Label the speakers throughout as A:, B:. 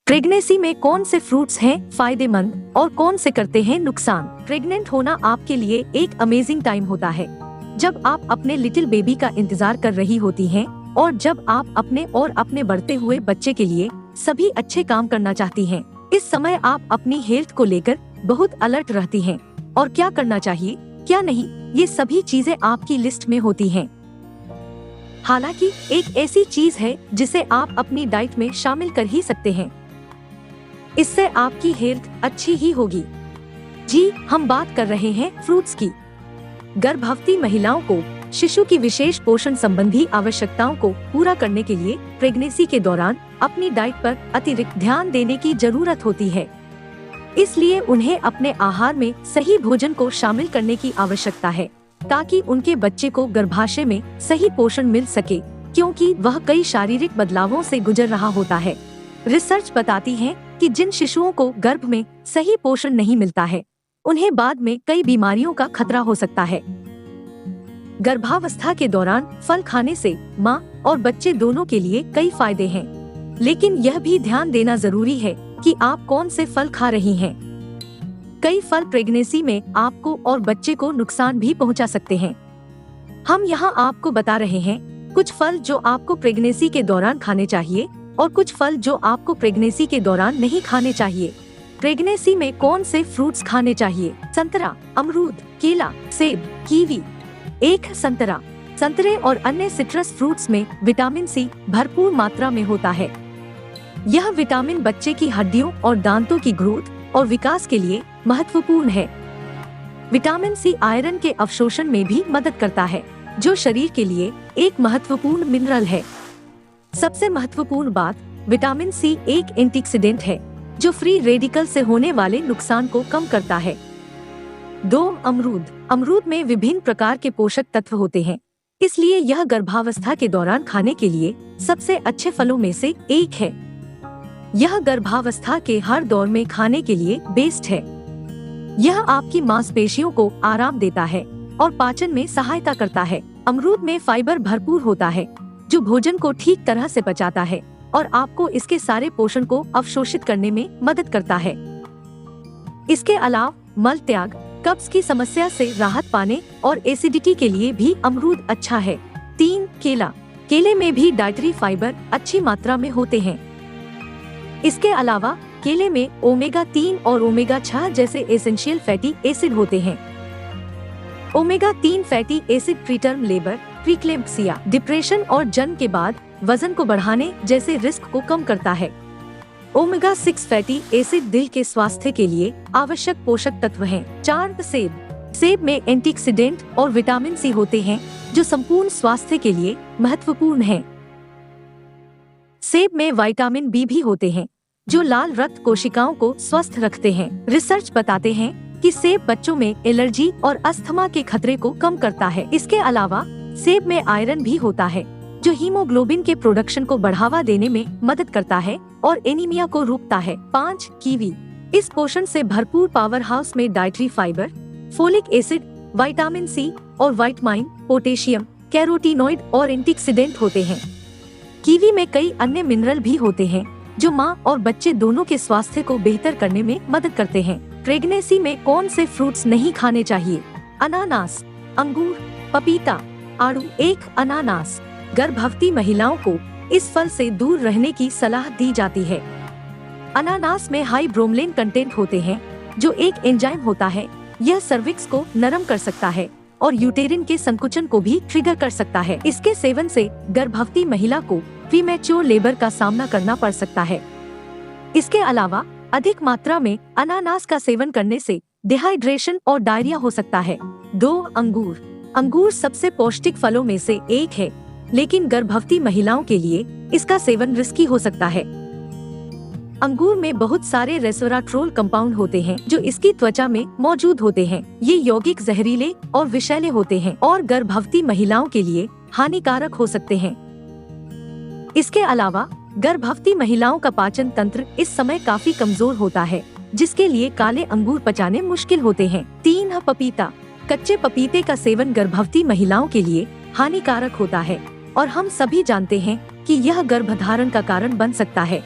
A: Pregnancy में कौन से फ्रूट्स हैं फायदेमंद और कौन से करते हैं नुकसान। प्रेग्नेंट होना आपके लिए एक अमेजिंग टाइम होता है, जब आप अपने लिटिल बेबी का इंतजार कर रही होती हैं और जब आप अपने और अपने बढ़ते हुए बच्चे के लिए सभी अच्छे काम करना चाहती हैं। इस समय आप अपनी हेल्थ को लेकर बहुत अलर्ट रहती हैं और क्या करना चाहिए क्या नहीं, ये सभी चीजें आपकी लिस्ट में होती हैं। हालांकि एक ऐसी चीज है जिसे आप अपनी डाइट में शामिल कर ही सकते हैं, इससे आपकी हेल्थ अच्छी ही होगी। जी, हम बात कर रहे हैं फ्रूट्स की। गर्भवती महिलाओं को शिशु की विशेष पोषण संबंधी आवश्यकताओं को पूरा करने के लिए प्रेगनेंसी के दौरान अपनी डाइट पर अतिरिक्त ध्यान देने की जरूरत होती है। इसलिए उन्हें अपने आहार में सही भोजन को शामिल करने की आवश्यकता है, ताकि उनके बच्चे को गर्भाशय में सही पोषण मिल सके, क्योंकि वह कई शारीरिक बदलावों से गुजर रहा होता है। रिसर्च बताती है कि जिन शिशुओं को गर्भ में सही पोषण नहीं मिलता है, उन्हें बाद में कई बीमारियों का खतरा हो सकता है। गर्भावस्था के दौरान फल खाने से माँ और बच्चे दोनों के लिए कई फायदे हैं, लेकिन यह भी ध्यान देना जरूरी है कि आप कौन से फल खा रही हैं। कई फल प्रेगनेंसी में आपको और बच्चे को नुकसान भी पहुंचा सकते हैं। हम यहाँ आपको बता रहे हैं कुछ फल जो आपको प्रेगनेंसी के दौरान खाने चाहिए और कुछ फल जो आपको प्रेगनेंसी के दौरान नहीं खाने चाहिए। प्रेगनेंसी में कौन से फ्रूट्स खाने चाहिए? संतरा, अमरूद, केला, सेब, कीवी। एक संतरा। संतरे और अन्य सिट्रस फ्रूट्स में विटामिन सी भरपूर मात्रा में होता है। यह विटामिन बच्चे की हड्डियों और दांतों की ग्रोथ और विकास के लिए महत्वपूर्ण है। विटामिन सी आयरन के अवशोषण में भी मदद करता है, जो शरीर के लिए एक महत्वपूर्ण मिनरल है। सबसे महत्वपूर्ण बात, विटामिन सी एक एंटीऑक्सीडेंट है जो फ्री रेडिकल से होने वाले नुकसान को कम करता है। 2. अमरूद। अमरूद में विभिन्न प्रकार के पोषक तत्व होते हैं, इसलिए यह गर्भावस्था के दौरान खाने के लिए सबसे अच्छे फलों में से एक है। यह गर्भावस्था के हर दौर में खाने के लिए बेस्ट है। यह आपकी मांसपेशियों को आराम देता है और पाचन में सहायता करता है। अमरूद में फाइबर भरपूर होता है, जो भोजन को ठीक तरह से पचाता है और आपको इसके सारे पोषण को अवशोषित करने में मदद करता है। इसके अलावा मल त्याग, कब्ज की समस्या से राहत पाने और एसिडिटी के लिए भी अमरूद अच्छा है। 3. केला। केले में भी डाइटरी फाइबर अच्छी मात्रा में होते हैं। इसके अलावा केले में ओमेगा 3 और ओमेगा 6 जैसे एसेंशियल फैटी एसिड होते हैं। Omega 3 fatty acid preterm labour, preeclampsia, depression और जन्म के बाद वजन को बढ़ाने जैसे रिस्क को कम करता है। ओमेगा 6 फैटी एसिड दिल के स्वास्थ्य के लिए आवश्यक पोषक तत्व हैं। 4. सेब। सेब में एंटीऑक्सीडेंट और विटामिन सी होते हैं, जो संपूर्ण स्वास्थ्य के लिए महत्वपूर्ण हैं। सेब में विटामिन बी भी होते हैं, जो लाल रक्त कोशिकाओं को स्वस्थ रखते हैं। रिसर्च बताते हैं कि सेब बच्चों में एलर्जी और अस्थमा के खतरे को कम करता है। इसके अलावा सेब में आयरन भी होता है, जो हीमोग्लोबिन के प्रोडक्शन को बढ़ावा देने में मदद करता है और एनीमिया को रोकता है। 5. कीवी। इस पोषण से भरपूर पावर हाउस में dietary fibre, folic acid, vitamin C और विटामिन, पोटेशियम, कैरोटीनॉइड और एंटीऑक्सीडेंट होते हैं। कीवी में कई अन्य मिनरल भी होते हैं, जो माँ और बच्चे दोनों के स्वास्थ्य को बेहतर करने में मदद करते हैं। प्रेगनेंसी में कौन से फ्रूट्स नहीं खाने चाहिए? अनानास, अंगूर, पपीता, आड़ू। 1. अनानास। गर्भवती महिलाओं को इस फल से दूर रहने की सलाह दी जाती है। अनानास में हाई ब्रोमलेन कंटेंट होते हैं, जो एक एंजाइम होता है। यह सर्विक्स को नरम कर सकता है और यूटेरिन के संकुचन को भी ट्रिगर कर सकता है। इसके सेवन से गर्भवती महिला को प्रीमैच्योर लेबर का सामना करना पड़ सकता है। इसके अलावा अधिक मात्रा में अनानास का सेवन करने से डिहाइड्रेशन और डायरिया हो सकता है। 2. अंगूर। अंगूर सबसे पौष्टिक फलों में से एक है, लेकिन गर्भवती महिलाओं के लिए इसका सेवन रिस्की हो सकता है। अंगूर में बहुत सारे रेस्वेराट्रोल कंपाउंड होते हैं, जो इसकी त्वचा में मौजूद होते हैं। ये यौगिक जहरीले और विषैले होते हैं और गर्भवती महिलाओं के लिए हानिकारक हो सकते हैं। इसके अलावा गर्भवती महिलाओं का पाचन तंत्र इस समय काफी कमजोर होता है, जिसके लिए काले अंगूर पचाने मुश्किल होते हैं। 3. पपीता। कच्चे पपीते का सेवन गर्भवती महिलाओं के लिए हानिकारक होता है और हम सभी जानते हैं कि यह गर्भधारण का कारण बन सकता है।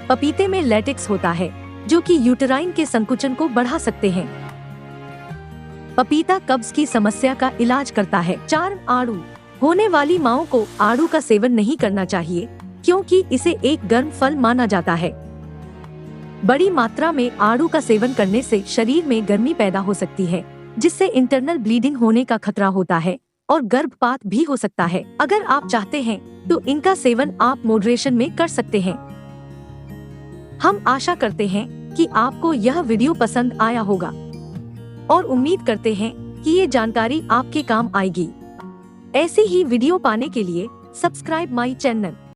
A: पपीते में लेटेक्स होता है जो कि यूटेराइन के संकुचन को बढ़ा सकते हैं। पपीता कब्ज की समस्या का इलाज करता है। 4 आड़ू। होने वाली माओं को आड़ू का सेवन नहीं करना चाहिए क्योंकि इसे एक गर्म फल माना जाता है। बड़ी मात्रा में आड़ू का सेवन करने से शरीर में गर्मी पैदा हो सकती है जिससे इंटरनल ब्लीडिंग होने का खतरा होता है और गर्भपात भी हो सकता है। अगर आप चाहते हैं तो इनका सेवन आप मॉडरेशन में कर सकते हैं। हम आशा करते हैं कि आपको यह वीडियो पसंद आया होगा और उम्मीद करते हैं कि ये जानकारी आपके काम आएगी। ऐसी ही वीडियो पाने के लिए सब्सक्राइब माई चैनल।